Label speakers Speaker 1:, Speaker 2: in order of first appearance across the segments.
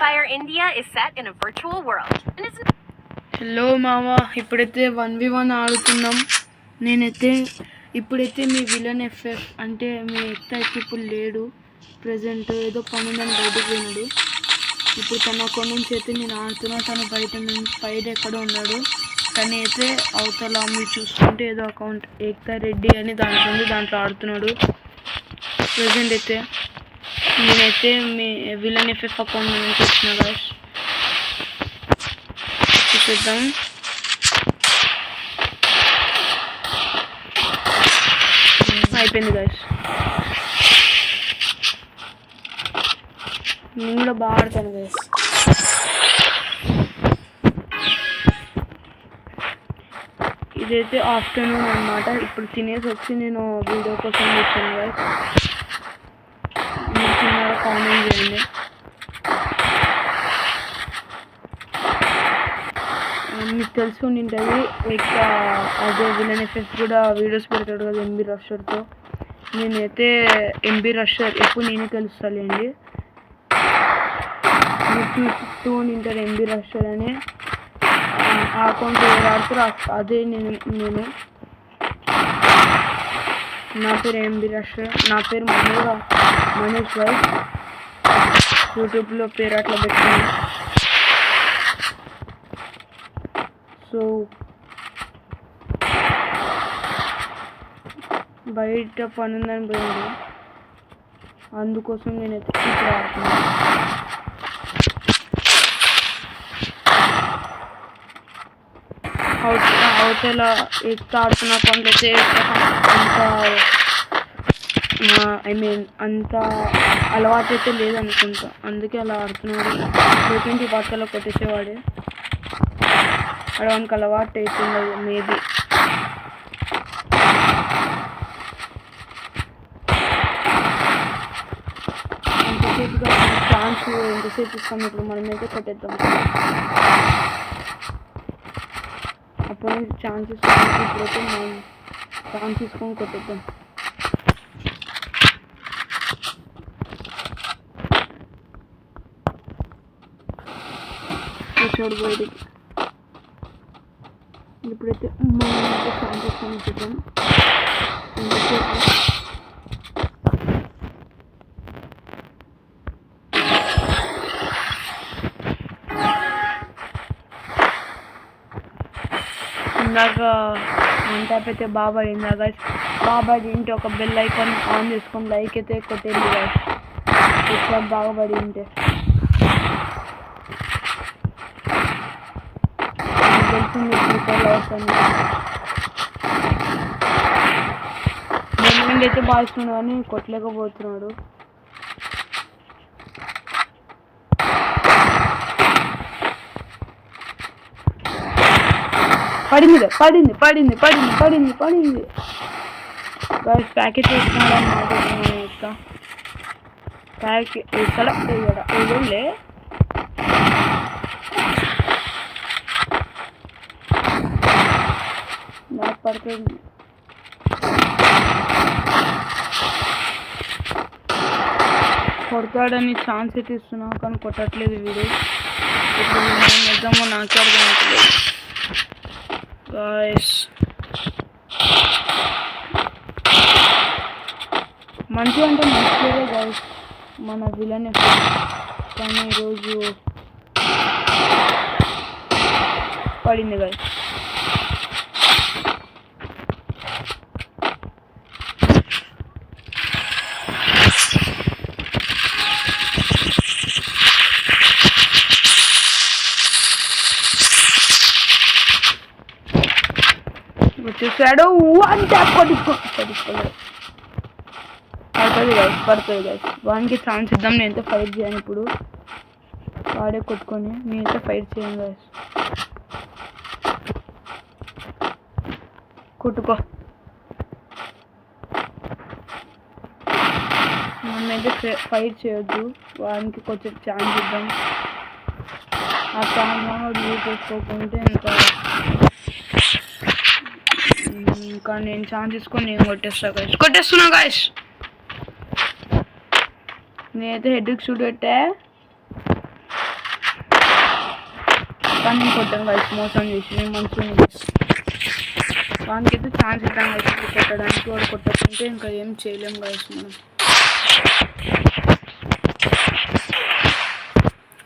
Speaker 1: Empire India is set in a virtual world and is
Speaker 2: hello మామ, ఇప్పుడైతే 1v1 ఆడుతున్నాం. ఇప్పుడైతే మీ విలన్ ఎఫ్ఎఫ్ అంటే మీ ఎక్త అయితే ఇప్పుడు లేడు. ప్రజెంట్ ఏదో పని ఉందని బయటకు పోయినాడు. ఇప్పుడు తన అకౌంట్ నుంచి అయితే నేను ఆడుతున్నా. తను బయట ఎక్కడో ఉన్నాడు. తను అయితే అవతల మీరు చూసుకుంటే ఏదో అకౌంట్ ఏక్తా రెడ్డి అని దాంట్లో ఆడుతున్నాడు. ప్రజెంట్ అయితే నేనైతే మీ విలన్ ఎఫ్ఎఫ్ అకౌంట్ నుంచి వచ్చిన గాయస్. చూద్దాం. అయిపోయింది గాయస్. నేను కూడా బాగా ఆడతాను గాయస్. ఇదైతే ఆఫ్టర్నూన్ అన్నమాట. ఇప్పుడు తినేసి వచ్చి నేను వీడియో కోసం వచ్చాను గాయస్. మీరు చిన్నగా కామెంట్ చేయండి. మీకు తెలిసి ఉంటుంది అదే విలన్ ఎఫెక్ట్ కూడా వీడియోస్ పెడతాడు కదా ఎంబీ రషర్తో. నేనైతే ఎంబీ రషర్ ఎప్పుడు నేనే తెలుస్తాలేండి. మీరు చూస్తూ ఉంటారు ఎంబీ రషర్ అని. ఆ అకౌంట్ ఎవరు ఆడుతారో అదే నేను నా పేరు ఎంబీ రషర్. నా పేరు మనీష్ వైఫ్. యూట్యూబ్లో పేరు అట్లా పెట్టాను. సో బయట పని ఉందని పోయాడు, అందుకోసం నేనైతే ఇప్పుడు ఆడుతున్నాను. అవతల ఎక్తా ఆడుతున్న అకౌంట్లు అయితే అంత అలవాటు అయితే లేదనుకుంటా, అందుకే అలా ఆడుతున్నాడు. లేకుంటే వార్తలో కొట్టేసేవాడే. వానికి అలవాటు అవుతుండదు మేబీ. ఎంతసేపుగా ఛాన్స్ ఎంతసేపు ఇస్తాం. ఇప్పుడు మనమైతే కొట్టేద్దాం. అప్పుడు ఛాన్స్ ఇస్తాం. ఇప్పుడైతే మనం ఛాన్స్ తీసుకొని కొట్టేద్దాం. చూడు బయటికి. ఇప్పుడైతే మనమైతే ఛాన్స్ తీసుకొని చూద్దాం. ఇందాక వన్ ట్యాప్ అయితే బాగా అయింది గాయస్. బాగా తింటే ఒక బెల్ ఐకాన్ ఆన్ చేసుకొని లైక్ అయితే కొట్టేది గాయస్. ఇట్లా బాగా పడి ఉంటే తెలిసింది ప్రిపేర్ అవుతాను. గవర్నమెంట్ అయితే బాగా ఇస్తున్నాడు కానీ కొట్టలేకపోతున్నాడు. పడింది గాయస్. ప్యాకెట్ వేసుకున్నాడు అన్నమాట. ప్యాకెట్ ఇక్కడ వేయలే. నాకు పడుతుంది. కొడతాడని ఛాన్స్ అయితే ఇస్తున్నా కానీ కొట్టట్లేదు వీడు. ఇప్పుడు నేను నిజమో నాకే అర్థమవుతలేదు గాయస్. మంచి అంటే మంచిదే గాయస్ మన విలన్ ఎఫెక్ట్. కానీ ఈరోజు పడింది గాయస్. చూసాడు అంటే పడుతుంది గాయస్. వానికి ఛాన్స్ ఇద్దాం. నేనైతే ఫైట్ చేయను ఇప్పుడు. వాడే కొట్టుకొని నేనైతే ఫైట్ చేయను గాయస్. కొట్టుకో. మనమైతే ఫైట్ చేయొద్దు. వానికి కొంచెం ఛాన్స్ ఇద్దాం. ఆ ఛాన్స్ యూజ్ చేసుకోకుంటే ఇంకా నేను ఛాన్స్ తీసుకొని నేను కొట్టేస్తున్నా గాయస్. నేనైతే హెడ్కి షూట్ పెట్టా. కానీ నేను కొట్టాను గైస్, మోసం చేసి నేను మంచిగా వానికైతే ఛాన్స్ ఇద్దాం గైస్ ఇప్పుడు కొట్టడానికి. వాడు కొట్టకుంటే ఇంకా ఏం చేయలేం గైస్ మనం.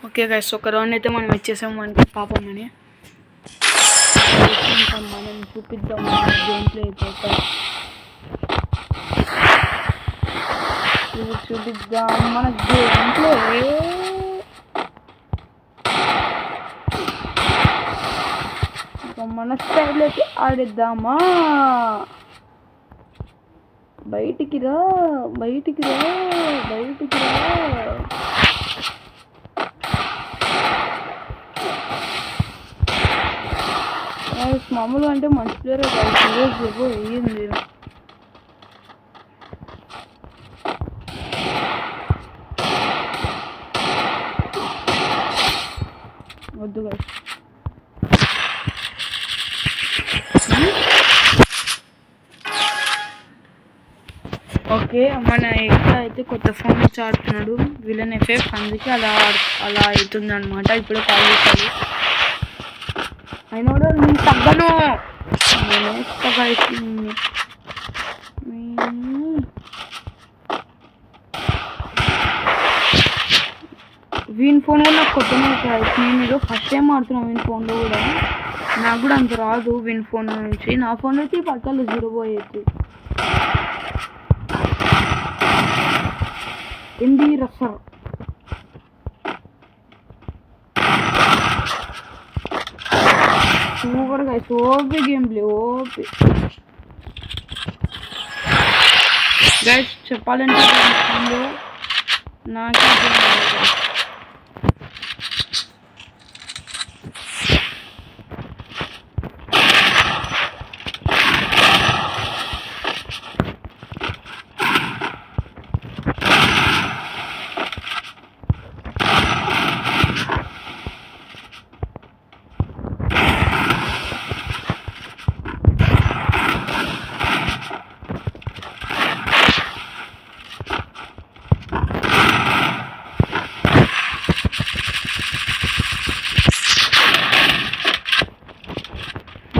Speaker 2: ఓకే గైస్, ఒక రౌండ్ అయితే మనం ఇచ్చేసాం వానికి పాపం అని. ఇంకా మనం చూపిద్దాం గేమ్ ప్లే అయిపోతాం. చూపిద్దాం మన గేమ్ ప్లే. మన స్టైల్ అయితే ఆడిద్దామా. బయటికి రా బయటికి రా బయటికి రా. మామూలు అంటే మంచి ప్లేయర్ ఈరోజు అయ్యింది. వద్దు గైస్. ఓకే, మన ఎక్కడ అయితే కొత్త ఫోన్ నుంచి ఆడుతున్నాడు విలన్ ఎఫెక్ట్, అందుకే అలా అవుతుంది అనమాట. ఇప్పుడు కాల్ చేయాలి అయినా కూడా నేను తగ్గను. వీన్ ఫోన్ కూడా నాకు కొత్తనే కాదు. నేను ఏదో ఫస్ట్ టైం ఆడుతున్నాను వీన్ ఫోన్లో కూడా. నాకు కూడా అంత రాదు వీన్ ఫోన్ నుంచి. నా ఫోన్ అయితే పక్కన 0 పోయేది. ఎండి రఫర్ super guys. OP game play, OP guys. చెప్పాలంటే నాకే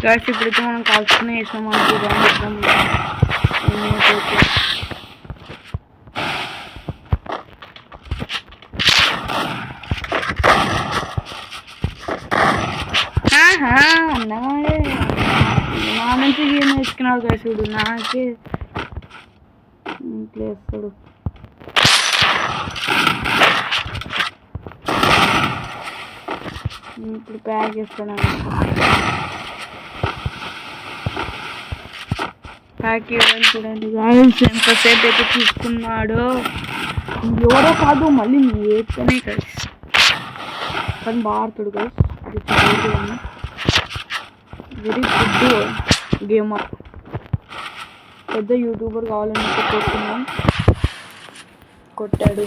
Speaker 2: గైస్ ఇప్పుడైతే మనం కాల్చుకునే వేసాం అనుకుంటాం. అన్నవాడే నా నుంచి గేమ్ వేసుకున్నాడు గైస్. చూడు నాకే వేస్తాడు. ఇప్పుడు ప్యాక్ చేస్తాడు. ప్యాక్ ఇవ్వని చూడండి గాయస్ ఎంతసేపు అయితే తీసుకున్నాడు. ఎవరో కాదు మళ్ళీ ఏతనే గైస్. కానీ బాగా ఆడుతాడు గైస్. అది చాలా వెరీ గుడ్ గేమర్. పెద్ద యూట్యూబర్ కావాలని కోరుకున్నాం. కొట్టాడు.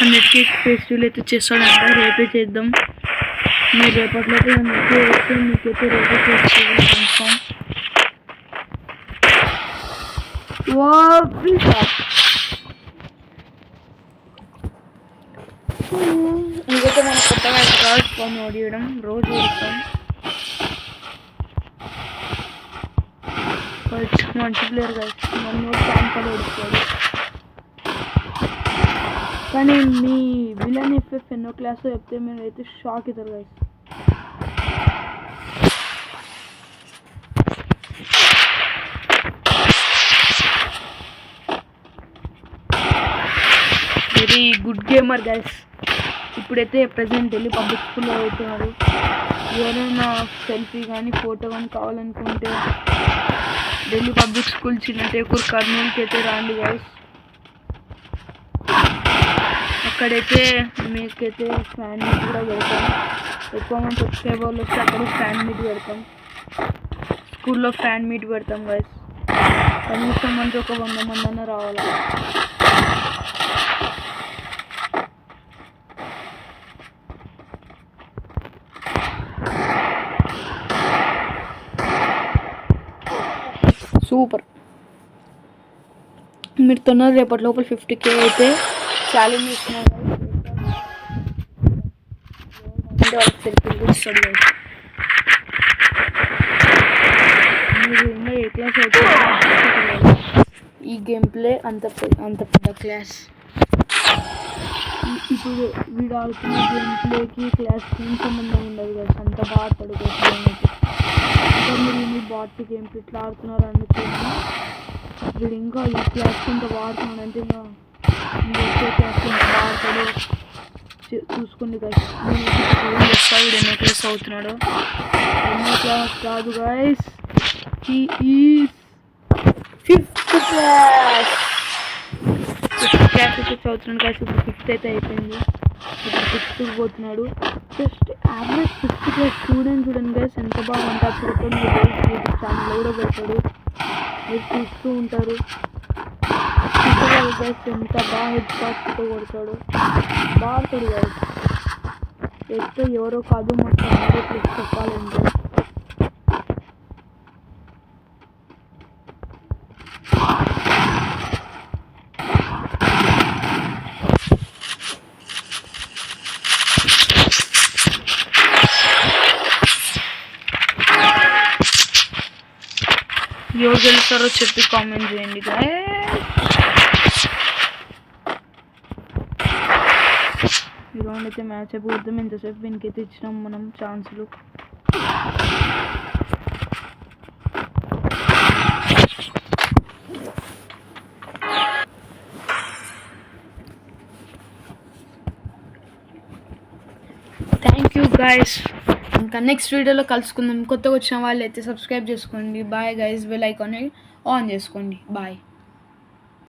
Speaker 2: అన్నిటికీ ఫెస్టివల్ అయితే చేస్తాడంట. రేపే చేద్దాం. మీరు రేపట్లయితే వస్తే మీకైతే రేపే ఫెస్టివల్ కన్ఫామ్. ఇంకైతే మనం కొత్తగా కార్డ్స్ ఫోన్ ఓడియడం రోజు ఓడిస్తాం. మంచి ప్లేయర్ కదా, నన్ను క్యాంపర్ ఓడిస్తాడు. కానీ మీ విలన్ ఎఫ్ఎఫ్ ఎన్నో క్లాస్లో చెప్తే మీరు అయితే షాక్ అవుతారు guys. Very good gamer guys. ఇప్పుడైతే ప్రజెంట్ వెళ్ళి పబ్లిక్ స్కూల్లో అవుతున్నారు. ఎవరైనా సెల్ఫీ కానీ ఫోటో కానీ కావాలనుకుంటే ఢిల్లీ పబ్లిక్ స్కూల్ చిన్నటేకూరు కర్నూలుకి అయితే రాండి గైస్. అక్కడైతే మీకైతే ఫ్యాన్ మీట్ కూడా పెడతాం. ఎక్కువ మంది సబ్స్క్రైబర్లు వస్తే అక్కడ ఫ్యాన్ మీట్ పెడతాం. స్కూల్లో ఫ్యాన్ మీట్ పెడతాం గైస్. కనీసం మంది ఒక 100 మంది అన్న రావాలి. సూపర్. మీరు తొందర రేపటి లోపల 50K అయితే ఛాలెంజ్ ఇస్తున్నాను. అంటే వాళ్ళకి సరిగ్గా వస్తుంది guys. మీరు ఇంకా ఏ క్లాస్ అవుతుంది ఈ గేమ్ ప్లే అంత పెద్ద క్లాస్. ఇప్పుడు వీడు ఆడుతున్న గేమ్ ప్లేకి క్లాస్కి ఏం సంబంధం ఉండదు కదా, అంత బాగా ఆడతాడు గేమ్. ఇంకా మీరు మీ బాట్ గేమ్ ప్లే ఇట్లా ఆడుతున్నారు అనుకున్నా వీడు ఇంకా ఈ క్లాస్కి ఇంత వాడుతున్నాడు అంటే ఇంకా వచ్చే క్లాస్కి ఇంత బాగా ఆడతాడు. చూసుకోండి గైస్, నేను చెప్తా వీడు ఎన్నో క్లాస్ అవుతున్నాడు. ఎన్నో క్లాస్ కాదు guys, he is 5th class. 5th class అయితే చదువుతున్నాడు గైస్. ఇప్పుడు 5th అయితే అయిపోయింది, ఇప్పుడు 6th పోతున్నాడు. Just average 5th class student చూడండి గైస్ ఎంత బాగా అంటే అప్పుడు మీరు యూట్యూబ్ ఛానల్లో కూడా పెడతాడు, మీరు చూస్తూ ఉంటారు. గైస్ ఎంత బాగా హెడ్ షాట్స్తో కొడతాడు, బాగా ఆడతాడు గైస్. ఎక్కడ ఎవరో కాదు మొత్తం ప్లస్ చెప్పాలంటే ఎవరు గెలుస్తారో చెప్పి కామెంట్ చేయండి ఈ రౌండ్ అయితే మ్యాచ్ అయిపోద్దాం. ఎంతసేపు వీనికైతే ఇచ్చినాం మనం ఛాన్సులు. థ్యాంక్ యూ గైస్, ఇంకా నెక్స్ట్ వీడియోలో కలుసుకుందాం. కొత్తగా వచ్చిన వాళ్ళు అయితే సబ్స్క్రైబ్ చేసుకోండి. Bye guys, bell icon on చేసుకోండి. బాయ్.